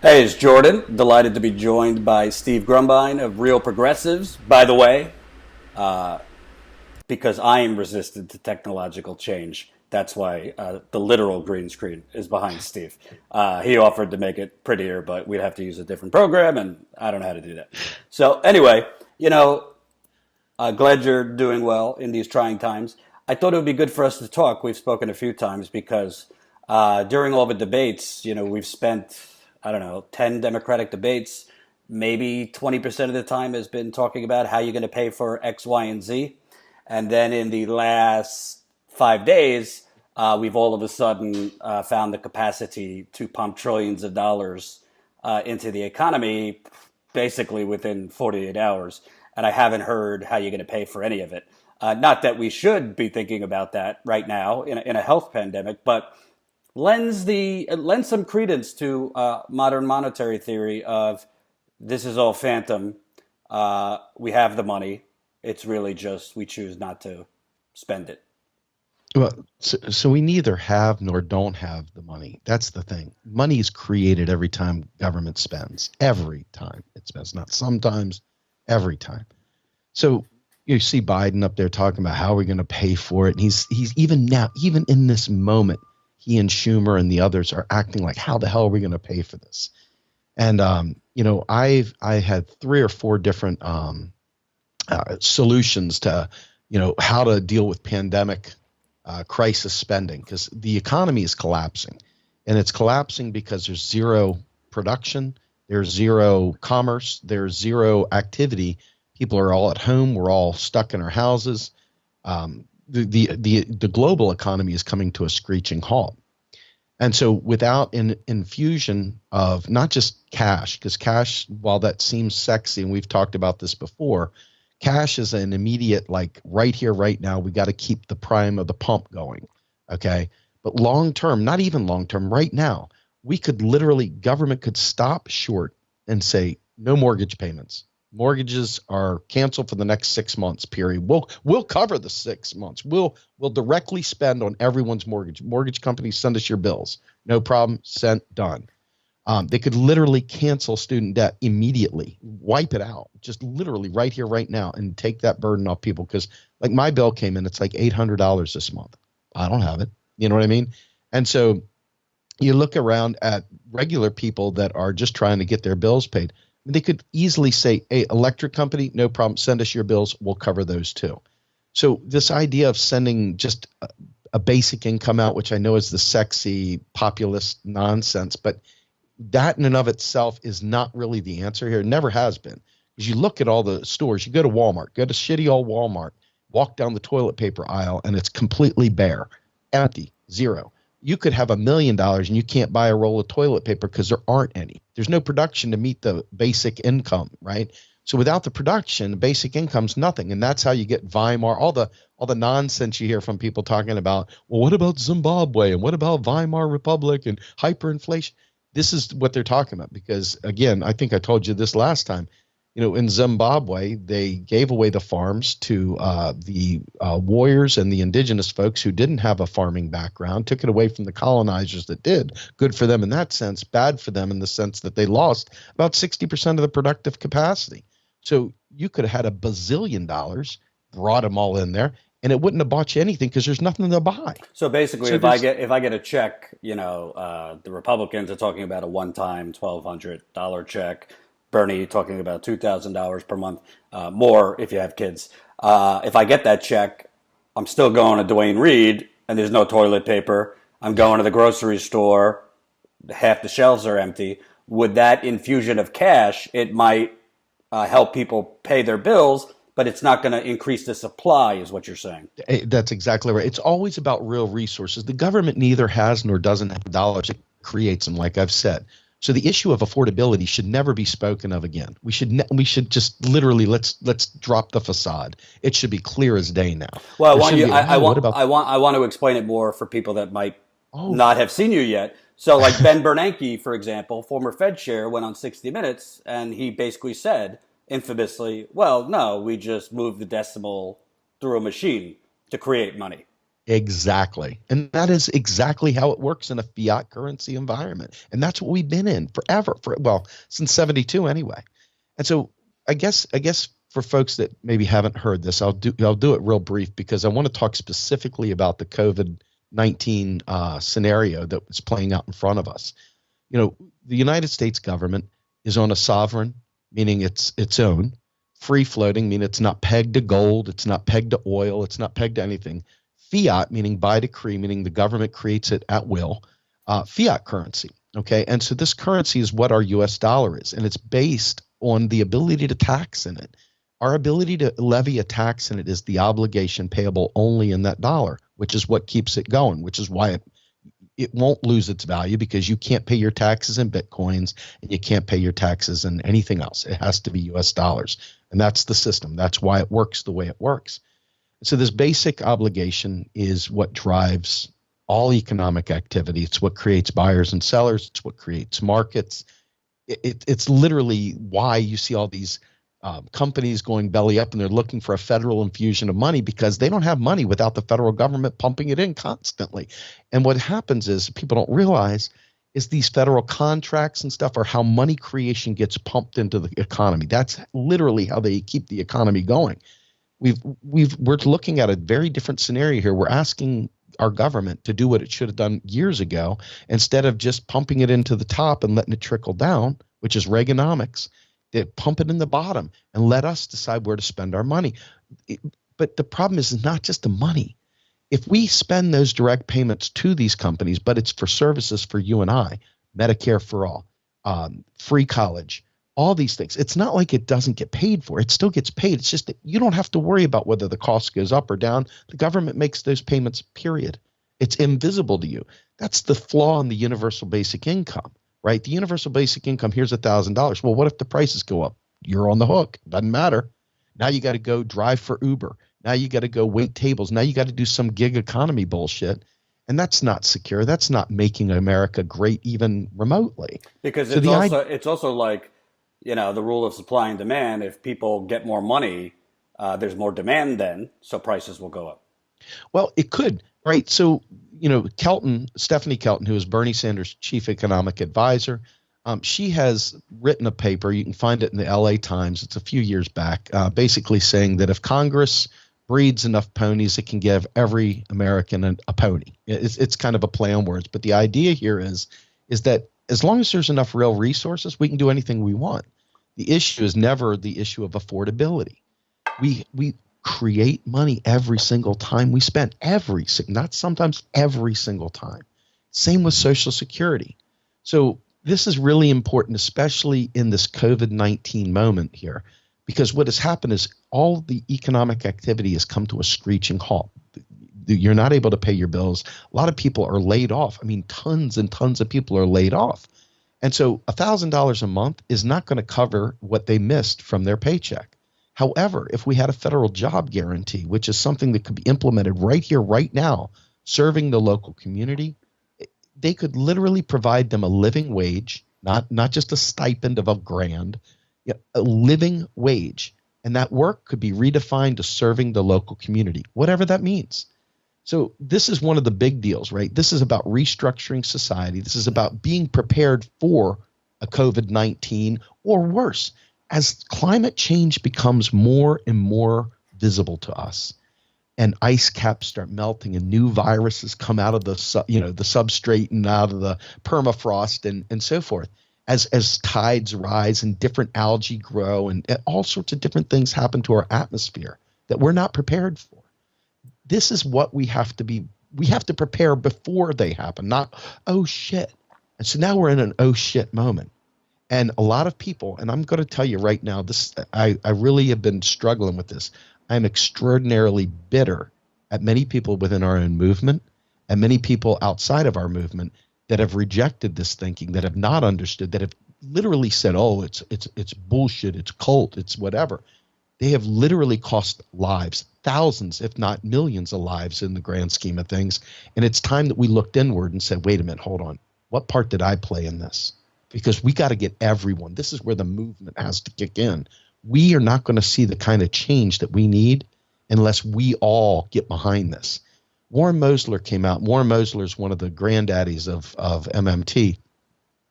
Hey, it's Jordan. Delighted to be joined by Steve Grumbine of Real Progressives. By the way, because I am resistant to technological change, that's why the literal green screen is behind Steve. He offered to make it prettier, but we'd have to use a different program, and I don't know how to do that. So anyway, glad you're doing well in these trying times. I thought it would be good for us to talk. We've spoken a few times because during all the debates, we've spent, I don't know, 10 Democratic debates. Maybe 20% of the time has been talking about how you're going to pay for X, Y, and Z. And then in the last 5 days, we've all of a sudden found the capacity to pump trillions of dollars into the economy basically within 48 hours. And I haven't heard how you're going to pay for any of it. Not that we should be thinking about that right now in a health pandemic, but lends some credence to modern monetary theory of this is all phantom. We have the money. It's really just we choose not to spend it. Well, so we neither have nor don't have the money. That's the thing. Money is created every time government spends. Every time it spends, not sometimes, every time. So you see Biden up there talking about how we're going to pay for it, and he's even now, even in this moment, he and Schumer and the others are acting like, how the hell are we going to pay for this? And I had 3 or 4 different solutions to how to deal with pandemic crisis spending, because the economy is collapsing, and it's collapsing because there's zero production, there's zero commerce, there's zero activity. People are all at home. We're all stuck in our houses. The global economy is coming to a screeching halt. And so without an infusion of not just cash, because cash, while that seems sexy, and we've talked about this before, cash is an immediate, like right here, right now, we got to keep the prime of the pump going. Okay. But long term, not even long term, right now, government could stop short and say, no mortgage payments. Mortgages are canceled for the next 6 months period. We'll cover the 6 months. We'll directly spend on everyone's mortgage. Mortgage companies, send us your bills. No problem. Sent, done. They could literally cancel student debt immediately, wipe it out, just literally right here, right now, and take that burden off people. Because like my bill came in, it's like $800 this month. I don't have it. You know what I mean? And so you look around at regular people that are just trying to get their bills paid. They could easily say, hey, electric company, no problem, send us your bills, we'll cover those too. So this idea of sending just a basic income out, which I know is the sexy populist nonsense, but that in and of itself is not really the answer here. It never has been. Because you look at all the stores, you go to Walmart, go to shitty old Walmart, walk down the toilet paper aisle, and it's completely bare, empty, zero. You could have $1 million and you can't buy a roll of toilet paper because there aren't any. There's no production to meet the basic income, right? So without the production, basic income's nothing. And that's how you get Weimar, all the nonsense you hear from people talking about, well, what about Zimbabwe? And what about Weimar Republic and hyperinflation? This is what they're talking about. Because again, I think I told you this last time, in Zimbabwe, they gave away the farms to the warriors and the indigenous folks who didn't have a farming background, took it away from the colonizers that did. Good for them in that sense, bad for them in the sense that they lost about 60% of the productive capacity. So you could have had $1 bazillion, brought them all in there, and it wouldn't have bought you anything because there's nothing to buy. So basically, if I get a check, the Republicans are talking about a one-time $1,200 check. Bernie talking about $2,000 per month, more if you have kids. If I get that check, I'm still going to Duane Reade, and there's no toilet paper. I'm going to the grocery store. Half the shelves are empty. With that infusion of cash, it might help people pay their bills, but it's not going to increase the supply, is what you're saying. That's exactly right. It's always about real resources. The government neither has nor doesn't have dollars. It creates them, like I've said. So the issue of affordability should never be spoken of again. We should just literally let's drop the facade. It should be clear as day now. Well, I want to explain it more for people that might not have seen you yet. So like Ben Bernanke, for example, former Fed chair, went on 60 Minutes and he basically said infamously, well, no, we just moved the decimal through a machine to create money. Exactly. And that is exactly how it works in a fiat currency environment. And that's what we've been in forever, well, since 72 anyway. And so I guess for folks that maybe haven't heard this, I'll do it real brief because I want to talk specifically about the COVID-19 scenario that was playing out in front of us. You know, the United States government is on a sovereign, meaning it's its own, free floating, meaning it's not pegged to gold, it's not pegged to oil, it's not pegged to anything. Fiat, meaning by decree, meaning the government creates it at will. Fiat currency. Okay. And so this currency is what our US dollar is, and it's based on the ability to tax in it. Our ability to levy a tax in it is the obligation payable only in that dollar, which is what keeps it going, which is why it won't lose its value, because you can't pay your taxes in Bitcoins and you can't pay your taxes in anything else. It has to be US dollars. And that's the system. That's why it works the way it works. So this basic obligation is what drives all economic activity. It's what creates buyers and sellers. It's what creates markets. It's literally why you see all these companies going belly up and they're looking for a federal infusion of money, because they don't have money without the federal government pumping it in constantly. And what happens is, people don't realize, is these federal contracts and stuff are how money creation gets pumped into the economy. That's literally how they keep the economy going. We're looking at a very different scenario here. We're asking our government to do what it should have done years ago, instead of just pumping it into the top and letting it trickle down, which is Reaganomics. They pump it in the bottom and let us decide where to spend our money. But the problem is not just the money. If we spend those direct payments to these companies, but it's for services for you and I, Medicare for all, free college, all these things, it's not like it doesn't get paid for. It still gets paid. It's just that you don't have to worry about whether the cost goes up or down. The government makes those payments, period. It's invisible to you. That's the flaw in the universal basic income, right? The universal basic income, here's $1,000. Well, what if the prices go up? You're on the hook. Doesn't matter. Now you got to go drive for Uber. Now you got to go wait tables. Now you got to do some gig economy bullshit. And that's not secure. That's not making America great even remotely. Because So it's also like, the rule of supply and demand. If people get more money, there's more demand then, so prices will go up. Well, it could, right? So, Stephanie Kelton, who is Bernie Sanders' chief economic advisor, she has written a paper. You can find it in the LA Times. It's a few years back, basically saying that if Congress breeds enough ponies, it can give every American a pony. It's kind of a play on words, but the idea here is that as long as there's enough real resources, we can do anything we want. The issue is never the issue of affordability. We create money every single time we spend, not sometimes, every single time. Same with Social Security. So this is really important, especially in this COVID-19 moment here, because what has happened is all the economic activity has come to a screeching halt. You're not able to pay your bills. A lot of people are laid off. I mean, tons and tons of people are laid off. And so $1,000 a month is not going to cover what they missed from their paycheck. However, if we had a federal job guarantee, which is something that could be implemented right here, right now, serving the local community, they could literally provide them a living wage, not just a stipend of $1,000, a living wage. And that work could be redefined to serving the local community, whatever that means. So this is one of the big deals, right? This is about restructuring society. This is about being prepared for a COVID-19 or worse. As climate change becomes more and more visible to us, and ice caps start melting and new viruses come out of the substrate and out of the permafrost and so forth, as tides rise and different algae grow and all sorts of different things happen to our atmosphere that we're not prepared for. This is what we have to prepare before they happen, not, oh shit. And so now we're in an oh shit moment. And a lot of people, and I'm going to tell you right now, I really have been struggling with this. I'm extraordinarily bitter at many people within our own movement and many people outside of our movement that have rejected this thinking, that have not understood, that have literally said, oh, it's bullshit, it's cult, it's whatever. They have literally cost lives, thousands, if not millions of lives in the grand scheme of things. And it's time that we looked inward and said, wait a minute, hold on. What part did I play in this? Because we got to get everyone. This is where the movement has to kick in. We are not going to see the kind of change that we need unless we all get behind this. Warren Mosler came out. Warren Mosler is one of the granddaddies of MMT.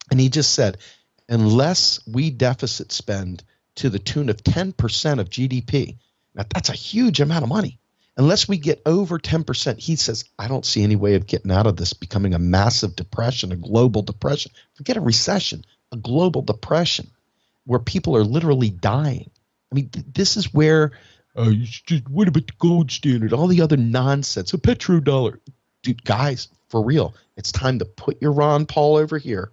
And he just said, unless we deficit spend to the tune of 10% of GDP, now that's a huge amount of money. Unless we get over 10%, he says, I don't see any way of getting out of this becoming a massive depression, a global depression. Forget a recession, a global depression where people are literally dying. I mean, this is where, what about the gold standard, all the other nonsense, a petrodollar. Dude, guys, for real, it's time to put your Ron Paul over here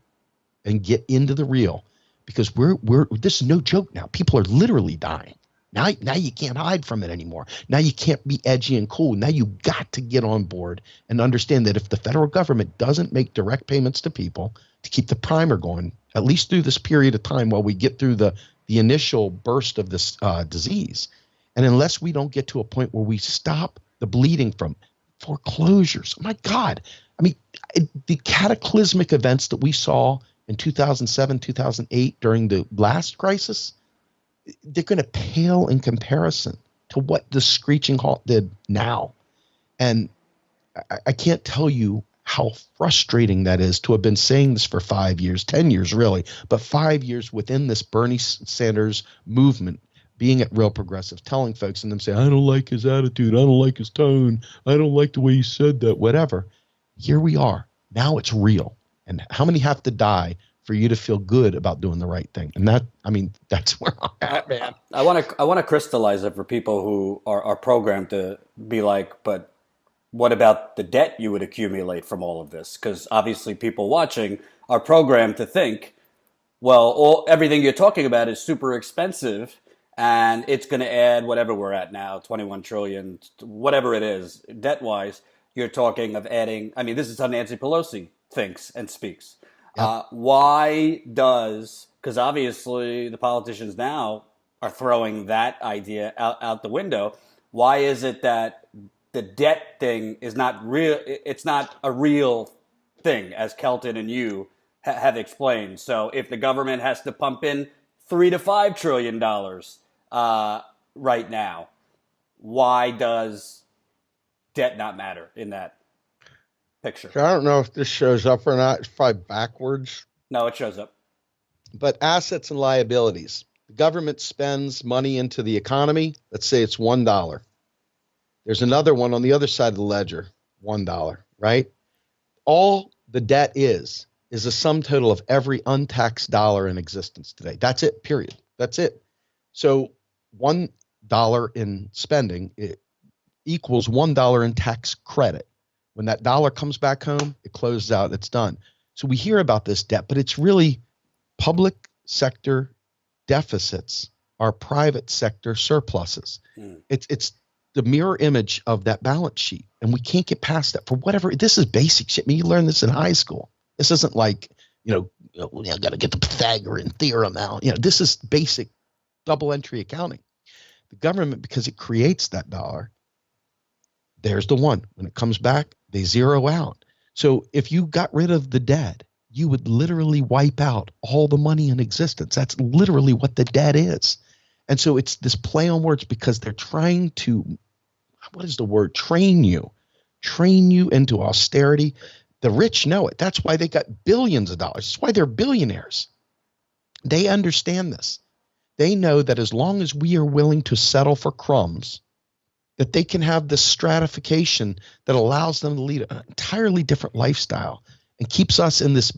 and get into the real, because this is no joke now. People are literally dying. Now you can't hide from it anymore. Now you can't be edgy and cool. Now you got to get on board and understand that if the federal government doesn't make direct payments to people to keep the primer going, at least through this period of time while we get through the initial burst of this disease, and unless we don't get to a point where we stop the bleeding from foreclosures, oh my God, I mean, the cataclysmic events that we saw in 2007, 2008 during the last crisis, they're going to pale in comparison to what the screeching halt did now. And I can't tell you how frustrating that is to have been saying this for 5 years, 10 years really, but 5 years within this Bernie Sanders movement, being at Real Progressive, telling folks and them saying, I don't like his attitude, I don't like his tone, I don't like the way he said that, whatever. Here we are. Now it's real. And how many have to die for you to feel good about doing the right thing? And that's where I'm at, man. I want to crystallize it for people who are programmed to be like, but what about the debt you would accumulate from all of this? Because obviously people watching are programmed to think, well, everything you're talking about is super expensive and it's going to add whatever we're at now, 21 trillion, whatever it is, debt-wise. You're talking of adding, I mean, this is how Nancy Pelosi thinks and speaks. Yep. Why does, because obviously the politicians now are throwing that idea out the window. Why is it that the debt thing is not real? It's not a real thing, as Kelton and you have explained. So if the government has to pump in $3 to $5 trillion right now, why does debt not matter in that picture? I don't know if this shows up or not. It's probably backwards. No, it shows up. But assets and liabilities. The government spends money into the economy. Let's say it's $1. There's another one on the other side of the ledger, $1, right? All the debt is a sum total of every untaxed dollar in existence today. That's it, period. That's it. So $1 in spending equals $1 in tax credit. When that dollar comes back home, it closes out, it's done. So we hear about this debt, but it's really public sector deficits are private sector surpluses. It's the mirror image of that balance sheet. And we can't get past that for whatever. This is basic shit. I mean, you learn this in high school. This isn't like, I got to get the Pythagorean theorem out. This is basic double entry accounting. The government, because it creates that dollar, there's the one. When it comes back, they zero out. So if you got rid of the debt, you would literally wipe out all the money in existence. That's literally what the debt is. And so it's this play on words because they're trying to, what is the word? Train you into austerity. The rich know it. That's why they got billions of dollars. That's why they're billionaires. They understand this. They know that as long as we are willing to settle for crumbs, that they can have this stratification that allows them to lead an entirely different lifestyle and keeps us in this,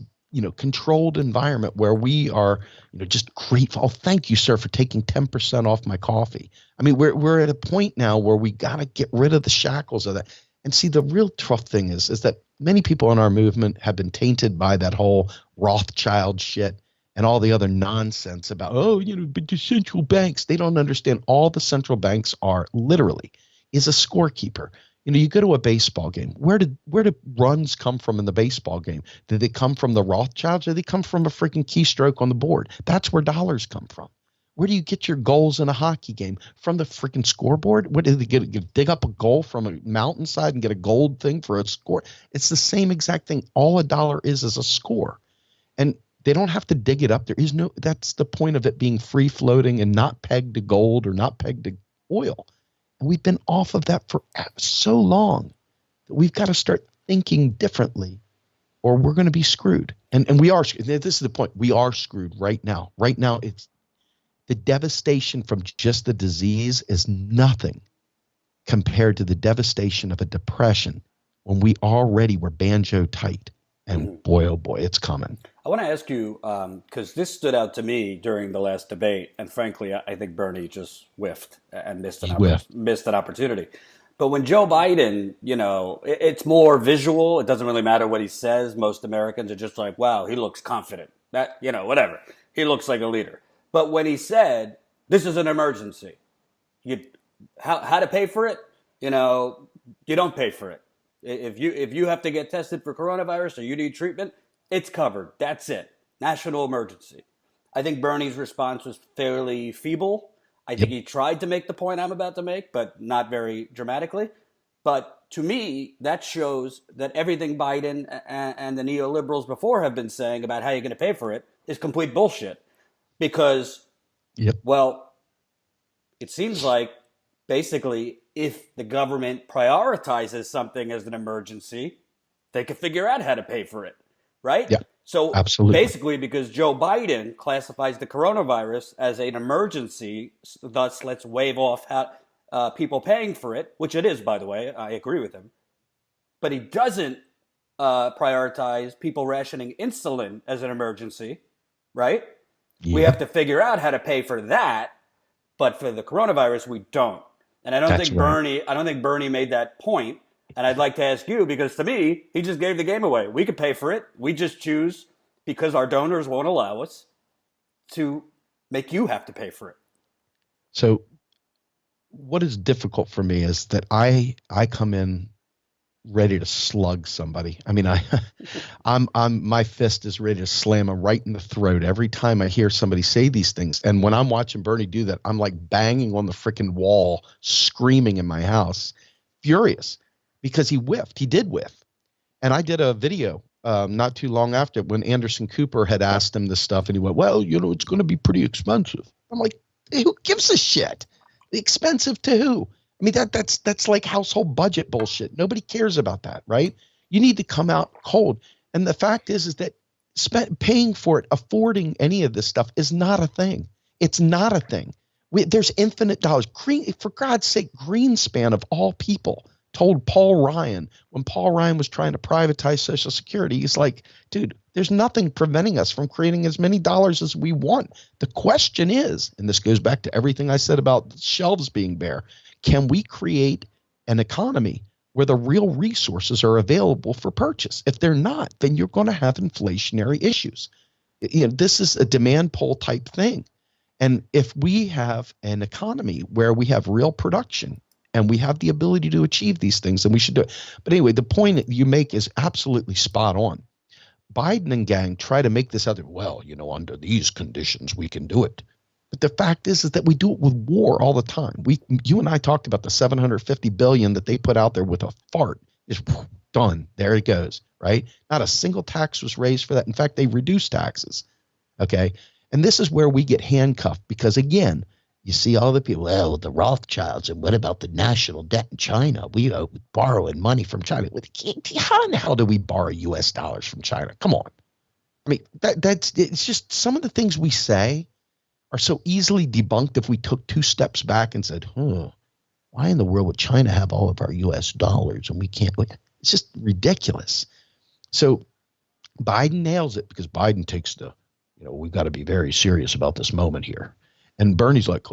controlled environment where we are, just grateful. Oh, thank you, sir, for taking 10% off my coffee. I mean, we're at a point now where we got to get rid of the shackles of that. And see, the real tough thing is that many people in our movement have been tainted by that whole Rothschild shit and all the other nonsense about, but the central banks, they don't understand. All the central banks are literally is a scorekeeper. You go to a baseball game. Where did runs come from in the baseball game? Did they come from the Rothschilds or did they come from a freaking keystroke on the board? That's where dollars come from. Where do you get your goals in a hockey game? From the freaking scoreboard? What did they dig up a goal from a mountainside and get a gold thing for a score? It's the same exact thing. All a dollar is a score. And they don't have to dig it up. That's the point of it being free floating and not pegged to gold or not pegged to oil. And we've been off of that for so long We've got to start thinking differently, or we're going to be screwed. And we are. This is the point. We are screwed right now. Right now, it's the devastation from just the disease is nothing compared to the devastation of a depression when we already were banjo tight. And boy, oh boy, it's coming. I want to ask you, because this stood out to me during the last debate, and frankly, I think Bernie just whiffed and missed He whiffed. missed an opportunity. But when Joe Biden, it's more visual. It doesn't really matter what he says. Most Americans are just like, wow, he looks confident. That, whatever. He looks like a leader. But when he said, this is an emergency, how to pay for it? You don't pay for it. If you have to get tested for coronavirus or you need treatment, it's covered. That's it. National emergency. I think Bernie's response was fairly feeble. I think he tried to make the point I'm about to make, but not very dramatically. But to me, that shows that everything Biden and the neoliberals before have been saying about how you're going to pay for it is complete bullshit. Because, well, it seems like basically if the government prioritizes something as an emergency, they can figure out how to pay for it, right? Yeah, so absolutely. Basically, because Joe Biden classifies the coronavirus as an emergency, thus let's waive off people paying for it, which it is, by the way. I agree with him. But he doesn't prioritize people rationing insulin as an emergency, right? Yeah. We have to figure out how to pay for that, but for the coronavirus, we don't. And I don't think Bernie made that point. And I'd like to ask you, because to me, he just gave the game away. We could pay for it. We just choose, because our donors won't allow us, to make you have to pay for it. So what is difficult for me is that I come in ready to slug somebody. I mean, I'm my fist is ready to slam him right in the throat every time I hear somebody say these things. And when I'm watching Bernie do that, I'm like banging on the freaking wall, screaming in my house, furious, because he whiffed. He did whiff. And I did a video not too long after when Anderson Cooper had asked him this stuff, and he went, well, it's going to be pretty expensive. I'm like, hey, who gives a shit? Expensive to who? I mean, that's like household budget bullshit. Nobody cares about that, right? You need to come out cold. And the fact is that paying for it, affording any of this stuff is not a thing. It's not a thing. There's infinite dollars. For God's sake, Greenspan of all people told Paul Ryan, when Paul Ryan was trying to privatize Social Security, he's like, dude, there's nothing preventing us from creating as many dollars as we want. The question is, and this goes back to everything I said about shelves being bare, can we create an economy where the real resources are available for purchase? If they're not, then you're going to have inflationary issues. This is a demand pull type thing. And if we have an economy where we have real production and we have the ability to achieve these things, then we should do it. But anyway, the point that you make is absolutely spot on. Biden and gang try to make this other, well, under these conditions, we can do it. But the fact is that we do it with war all the time. You and I talked about the $750 billion that they put out there with a fart is done. There it goes, right? Not a single tax was raised for that. In fact, they reduced taxes. Okay. And this is where we get handcuffed because, again, you see all the people, well, the Rothschilds, and what about the national debt in China? We borrowing money from China. How in the hell do we borrow U.S. dollars from China? Come on. I mean, it's just some of the things we say are so easily debunked if we took two steps back and said, why in the world would China have all of our U.S. dollars and we can't? It's just ridiculous. So Biden nails it because Biden takes we've got to be very serious about this moment here. And Bernie's like,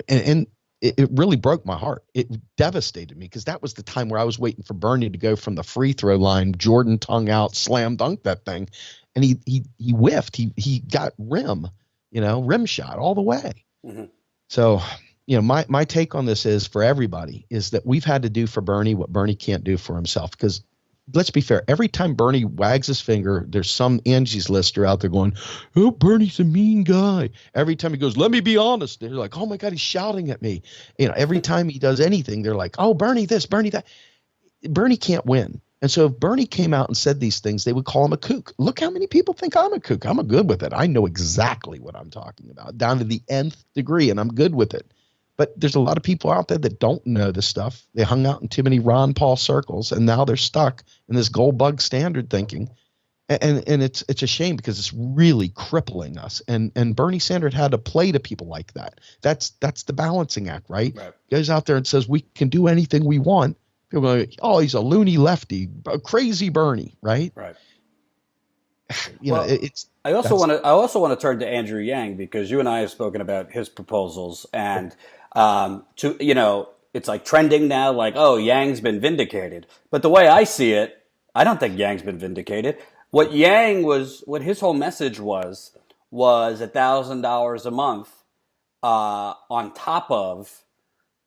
and it really broke my heart. It devastated me because that was the time where I was waiting for Bernie to go from the free throw line, Jordan tongue out, slam dunk that thing. And he whiffed. He got rim shot all the way. Mm-hmm. So, my take on this is for everybody is that we've had to do for Bernie what Bernie can't do for himself. Because let's be fair, every time Bernie wags his finger, there's some Angie's Lister out there going, oh, Bernie's a mean guy. Every time he goes, let me be honest, they're like, oh my God, he's shouting at me. Every time he does anything, they're like, oh, Bernie this, Bernie that. Bernie can't win. And so if Bernie came out and said these things, they would call him a kook. Look how many people think I'm a kook. I'm good with it. I know exactly what I'm talking about down to the nth degree, and I'm good with it. But there's a lot of people out there that don't know this stuff. They hung out in too many Ron Paul circles, and now they're stuck in this gold bug standard thinking. And it's a shame because it's really crippling us. And Bernie Sanders had to play to people like that. That's the balancing act, right? Right. Goes out there and says we can do anything we want. People are like, oh, he's a loony lefty, a crazy Bernie, right? Right. Well, it's. I also want to turn to Andrew Yang, because you and I have spoken about his proposals, and it's like trending now, like, oh, Yang's been vindicated. But the way I see it, I don't think Yang's been vindicated. What his whole message was $1,000 a month on top of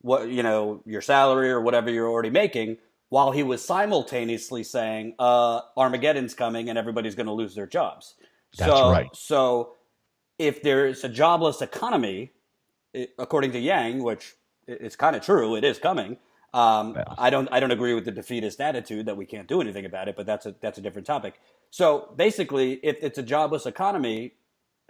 what, your salary or whatever you're already making, while he was simultaneously saying Armageddon's coming and everybody's going to lose their jobs. That's right. So if there's a jobless economy, according to Yang, which is kind of true, it is coming. I don't agree with the defeatist attitude that we can't do anything about it, but that's a different topic. So basically, if it's a jobless economy,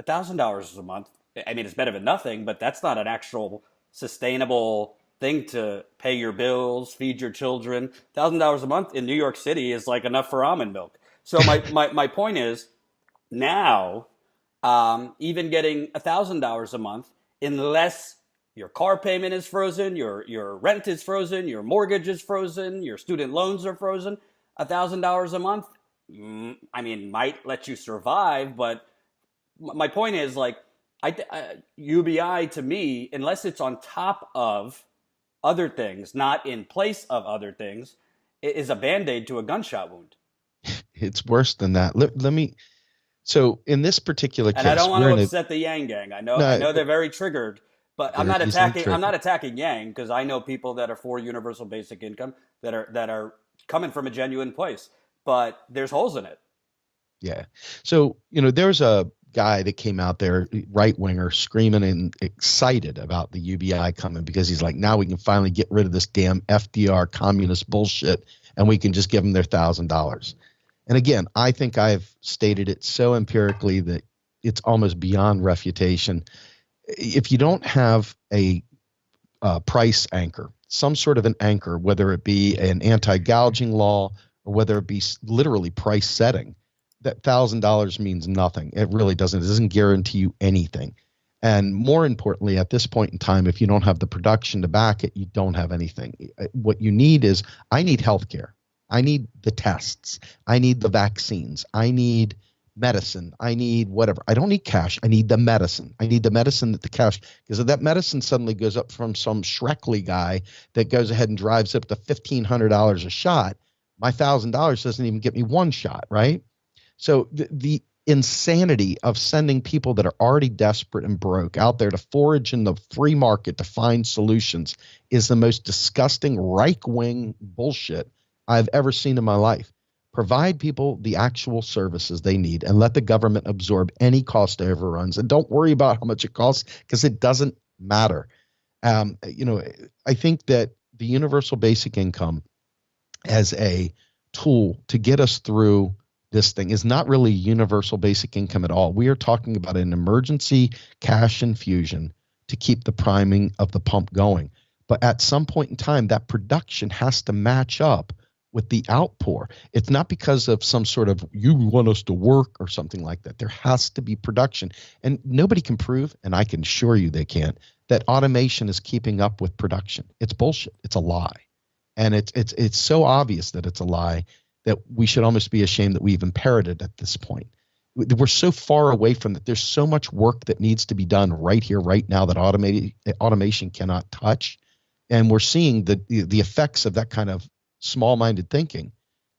$1,000 a month, I mean, it's better than nothing, but that's not an actual sustainable thing to pay your bills, feed your children. $1,000 a month in New York City is like enough for almond milk. So my point is, now, even getting $1,000 a month, unless your car payment is frozen, your rent is frozen, your mortgage is frozen, your student loans are frozen, $1,000 a month, I mean, might let you survive. But my point is, like, UBI to me, unless it's on top of other things, not in place of other things, is a Band-Aid to a gunshot wound. It's worse than that. Let me. So in this particular case, and I don't want to upset the Yang gang. I know they're very triggered, but I'm not attacking Yang, because I know people that are for universal basic income that are coming from a genuine place, but there's holes in it. Yeah. So, there's a guy that came out there, right winger, screaming and excited about the UBI coming, because he's like, now we can finally get rid of this damn FDR communist bullshit, and we can just give them their $1,000. And again, I think I've stated it so empirically that it's almost beyond refutation. If you don't have a price anchor, some sort of an anchor, whether it be an anti-gouging law or whether it be literally price setting, that $1,000 means nothing. It really doesn't. It doesn't guarantee you anything. And more importantly, at this point in time, if you don't have the production to back it, you don't have anything. What you need is, I need healthcare. I need the tests. I need the vaccines. I need medicine. I need whatever. I don't need cash. I need the medicine. I need the medicine that the cash, because if that medicine suddenly goes up from some Shrekley guy that goes ahead and drives up to $1,500 a shot, my $1,000 doesn't even get me one shot, right? So the insanity of sending people that are already desperate and broke out there to forage in the free market to find solutions is the most disgusting right-wing bullshit I've ever seen in my life. Provide people the actual services they need and let the government absorb any cost overruns, and don't worry about how much it costs, because it doesn't matter. I think that the universal basic income as a tool to get us through this thing is not really universal basic income at all. We are talking about an emergency cash infusion to keep the priming of the pump going. But at some point in time, that production has to match up with the outpour. It's not because of some sort of, you want us to work or something like that. There has to be production. And nobody can prove, and I can assure you they can't, that automation is keeping up with production. It's bullshit. It's a lie. And it's so obvious that it's a lie that we should almost be ashamed that we even parroted at this point. We're so far away from it. There's so much work that needs to be done right here, right now, that automation cannot touch. And we're seeing the effects of that kind of small-minded thinking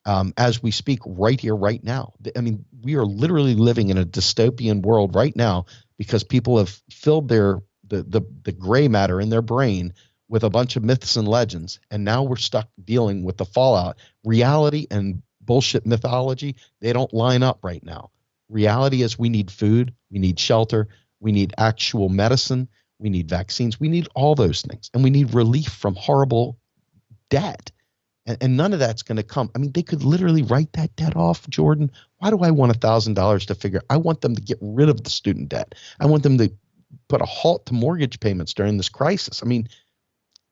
as we speak right here, right now. I mean, we are literally living in a dystopian world right now because people have filled the gray matter in their brain with a bunch of myths and legends, and now we're stuck dealing with the fallout. Reality and bullshit mythology, they don't line up right now. Reality is, we need food, we need shelter, we need actual medicine, we need vaccines, we need all those things, and we need relief from horrible debt. And none of that's going to come. I mean, they could literally write that debt off, Jordan. Why do I want $1,000 to figure? I want them to get rid of the student debt. I want them to put a halt to mortgage payments during this crisis. I mean,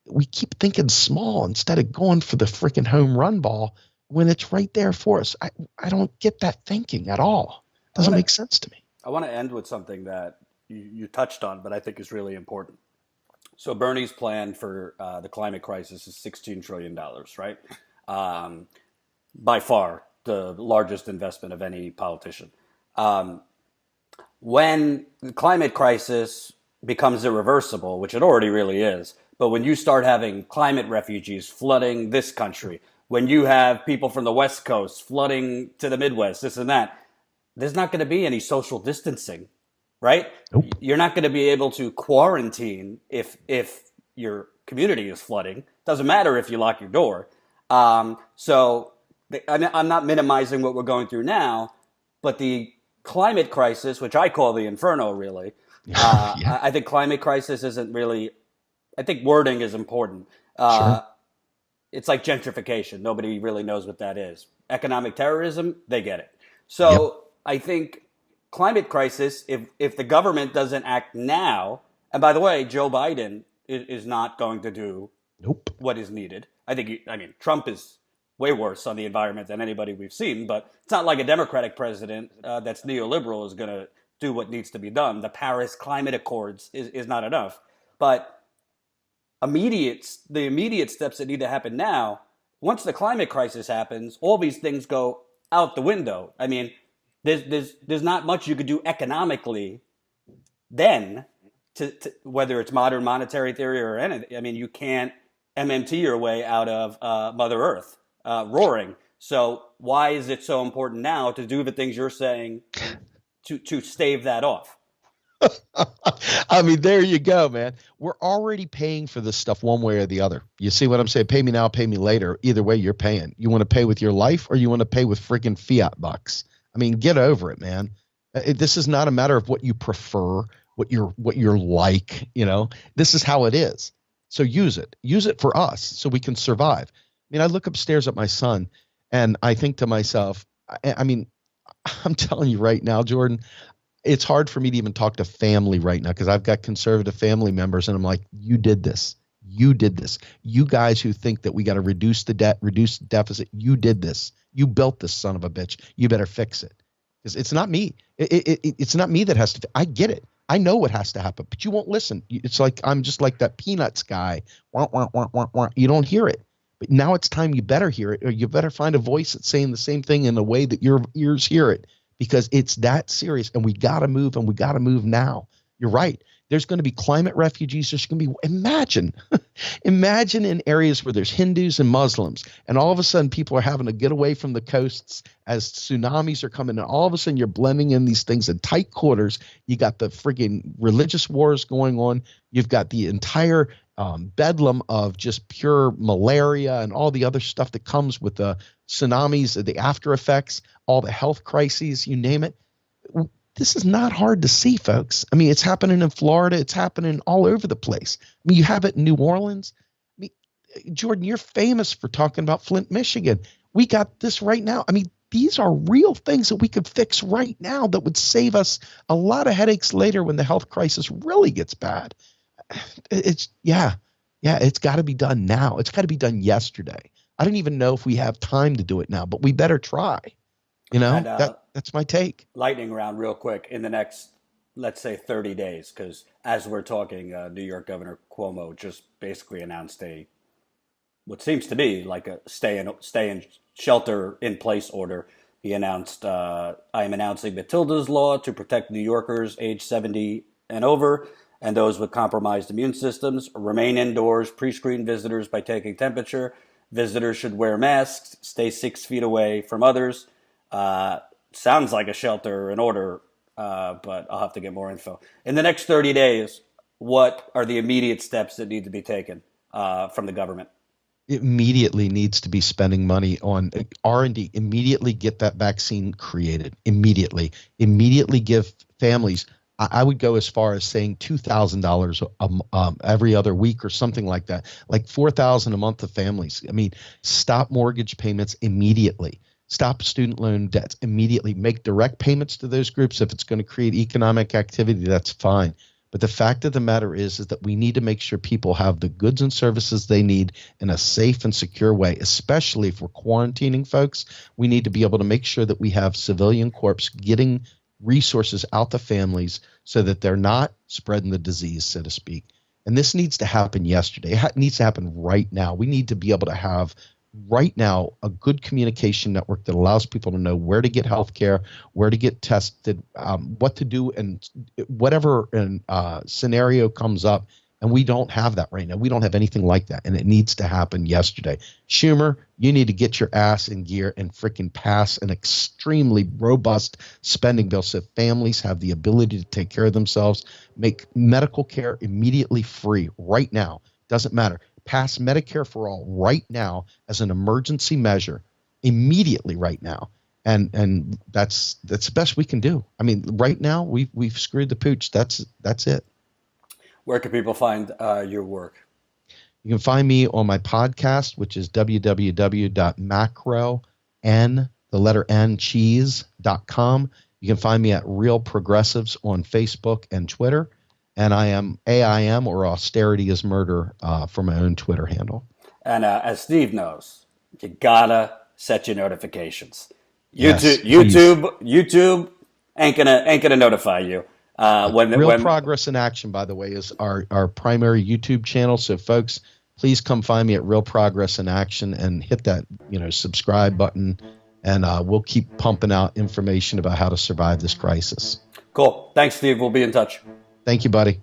we keep thinking small instead of going for the freaking home run ball when it's right there for us. I don't get that thinking at all. It doesn't make sense to me. I want to end with something that you touched on, but I think is really important. So Bernie's plan for the climate crisis is $16 trillion, right? By far the largest investment of any politician. When the climate crisis becomes irreversible, which it already really is, but when you start having climate refugees flooding this country, when you have people from the West Coast flooding to the Midwest, this and that, there's not going to be any social distancing, right? Nope. You're not going to be able to quarantine if your community is flooding. Doesn't matter if you lock your door. So I'm not minimizing what we're going through now, but the climate crisis, which I call the inferno, really. Yeah. I think climate crisis isn't really. I think wording is important. Sure. It's like gentrification. Nobody really knows what that is. Economic terrorism, they get it. So yep. I think climate crisis, if the government doesn't act now, and by the way, Joe Biden is not going to do what is needed. I mean, Trump is way worse on the environment than anybody we've seen, but it's not like a Democratic president that's neoliberal is going to do what needs to be done. The Paris Climate Accords is not enough. But the immediate steps that need to happen now, once the climate crisis happens, all these things go out the window. I mean, there's not much you could do economically then, to whether it's modern monetary theory or anything. I mean, you can't MMT your way out of Mother Earth roaring. So why is it so important now to do the things you're saying to stave that off? I mean, there you go, man. We're already paying for this stuff one way or the other. You see what I'm saying? Pay me now, pay me later. Either way, you're paying. You want to pay with your life or you want to pay with freaking fiat bucks. I mean, get over it, man. This is not a matter of what you prefer, what you're like, you know. This is how it is. So use it. Use it for us so we can survive. I mean, I look upstairs at my son and I think to myself, I mean, I'm telling you right now, Jordan, it's hard for me to even talk to family right now because I've got conservative family members and I'm like, you did this. You did this. You guys who think that we got to reduce the debt, reduce the deficit, you did this. You built this son of a bitch. You better fix it. Because it's not me. It's not me that has to. I get it. I know what has to happen, but you won't listen. It's like I'm just like that Peanuts guy. Wah, wah, wah, wah, wah. You don't hear it. But now it's time you better hear it, or you better find a voice that's saying the same thing in a way that your ears hear it. Because it's that serious and we got to move and we got to move now. You're right. There's going to be climate refugees. There's going to be, imagine in areas where there's Hindus and Muslims and all of a sudden people are having to get away from the coasts as tsunamis are coming and all of a sudden you're blending in these things in tight quarters. You got the friggin' religious wars going on. You've got the entire bedlam of just pure malaria and all the other stuff that comes with the tsunamis, the after effects, all the health crises, you name it. This is not hard to see, folks. I mean, it's happening in Florida. It's happening all over the place. I mean, you have it in New Orleans. I mean, Jordan, you're famous for talking about Flint, Michigan. We got this right now. I mean, these are real things that we could fix right now that would save us a lot of headaches later when the health crisis really gets bad. It's got to be done now. It's got to be done yesterday. I don't even know if we have time to do it now, but we better try. You know, and, that's my take. Lightning round real quick in the next, let's say 30 days, because as we're talking, New York Governor Cuomo just basically announced what seems to be like a stay in shelter in place order. He announced, I am announcing Matilda's Law to protect New Yorkers age 70 and over and those with compromised immune systems. Remain indoors, pre-screen visitors by taking temperature. Visitors should wear masks, stay 6 feet away from others. Sounds like a shelter in order, but I'll have to get more info. In the next 30 days, what are the immediate steps that need to be taken from the government? It immediately needs to be spending money on R&D. Immediately get that vaccine created. Immediately give families. I would go as far as saying $2,000 every other week or something like that, like $4,000 a month to families. I mean, stop mortgage payments immediately. Stop student loan debts immediately. Make direct payments to those groups. If it's going to create economic activity, that's fine. But the fact of the matter is that we need to make sure people have the goods and services they need in a safe and secure way, especially if we're quarantining folks. We need to be able to make sure that we have civilian corps getting resources out to families so that they're not spreading the disease, so to speak. And this needs to happen yesterday. It needs to happen right now. We need to be able to have right now a good communication network that allows people to know where to get health care, where to get tested, what to do, and whatever scenario comes up. And we don't have that right now. We don't have anything like that, and it needs to happen yesterday. Schumer, you need to get your ass in gear and freaking pass an extremely robust spending bill so families have the ability to take care of themselves, make medical care immediately free right now. Doesn't matter. Pass Medicare for all right now as an emergency measure immediately right now. And that's the best we can do. I mean, right now we've screwed the pooch. That's it. Where can people find your work? You can find me on my podcast, which is www.cheese.com. You can find me at Real Progressives on Facebook and Twitter. And I am AIM, or Austerity is Murder, for my own Twitter handle. And as Steve knows, you gotta set your notifications. Yes, YouTube ain't gonna notify you. Real Progress in Action, by the way, is our primary YouTube channel. So, folks, please come find me at Real Progress in Action and hit that subscribe button, and we'll keep pumping out information about how to survive this crisis. Cool. Thanks, Steve. We'll be in touch. Thank you, buddy.